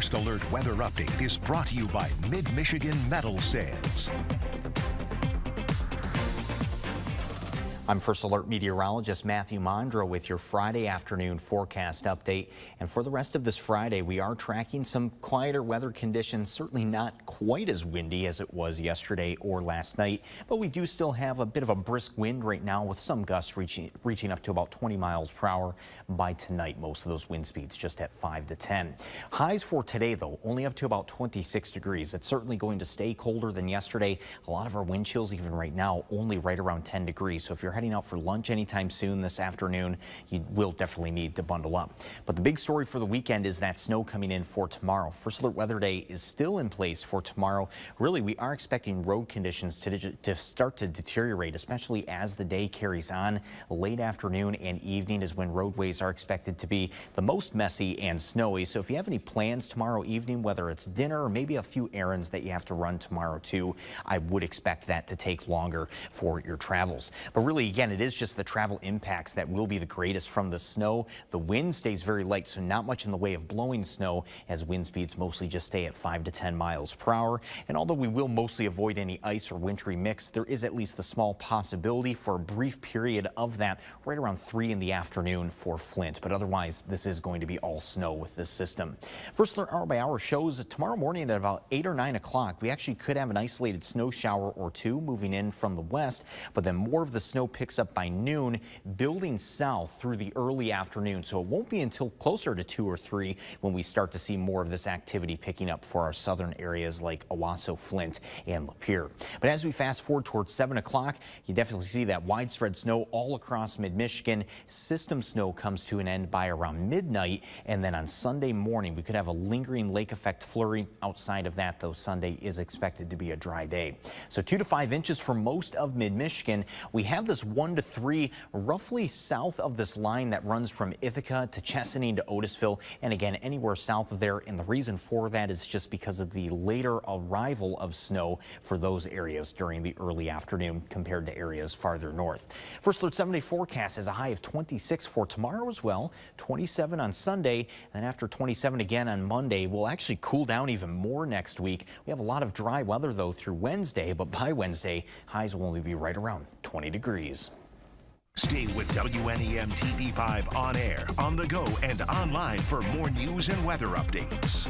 First Alert Weather Update is brought to you by Mid-Michigan Metal Sales. I'm First Alert Meteorologist Mathieu Mondro with your Friday afternoon forecast update. And for the rest of this Friday, we are tracking some quieter weather conditions, certainly not quite as windy as it was yesterday or last night, but we do still have a bit of a brisk wind right now with some gusts reaching up to about 20 miles per hour by tonight. Most of those wind speeds just at 5 to 10. Highs for today, though, only up to about 26 degrees. It's certainly going to stay colder than yesterday. A lot of our wind chills, even right now, only right around 10 degrees. So if you're heading out for lunch anytime soon this afternoon, you will definitely need to bundle up. But the big story for the weekend is that snow coming in for tomorrow. First Alert Weather Day is still in place for tomorrow. Really, we are expecting road conditions to start to deteriorate, especially as the day carries on. Late afternoon and evening is when roadways are expected to be the most messy and snowy. So if you have any plans tomorrow evening, whether it's dinner or maybe a few errands that you have to run tomorrow too, I would expect that to take longer for your travels. But really, again, it is just the travel impacts that will be the greatest from the snow. The wind stays very light, so not much in the way of blowing snow, as wind speeds mostly just stay at 5 to 10 miles per hour. And although we will mostly avoid any ice or wintry mix, there is at least the small possibility for a brief period of that right around 3 in the afternoon for Flint. But otherwise, this is going to be all snow with this system. First Alert Hour by Hour shows tomorrow morning at about 8 or 9 o'clock, we actually could have an isolated snow shower or two moving in from the west, but then more of the snow picks up by noon, building south through the early afternoon. So it won't be until closer to 2 or 3 when we start to see more of this activity picking up for our southern areas like Owasso, Flint, and Lapeer. But as we fast forward towards 7 o'clock, you definitely see that widespread snow all across mid-Michigan. System snow comes to an end by around midnight, and then on Sunday morning, we could have a lingering lake effect flurry. Outside of that, though, Sunday is expected to be a dry day. So 2 to 5 inches for most of mid-Michigan. We have this 1 to 3 roughly south of this line that runs from Ithaca to Chesaning to Otisville, and again anywhere south of there. And the reason for that is just because of the later arrival of snow for those areas during the early afternoon compared to areas farther north. First Alert 7-day forecast has a high of 26 for tomorrow as well, 27 on Sunday, and after 27 again on Monday. We'll actually cool down even more next week. We have a lot of dry weather though through Wednesday, but by Wednesday highs will only be right around 20 degrees. Stay with WNEM TV5 on air, on the go, and online for more news and weather updates.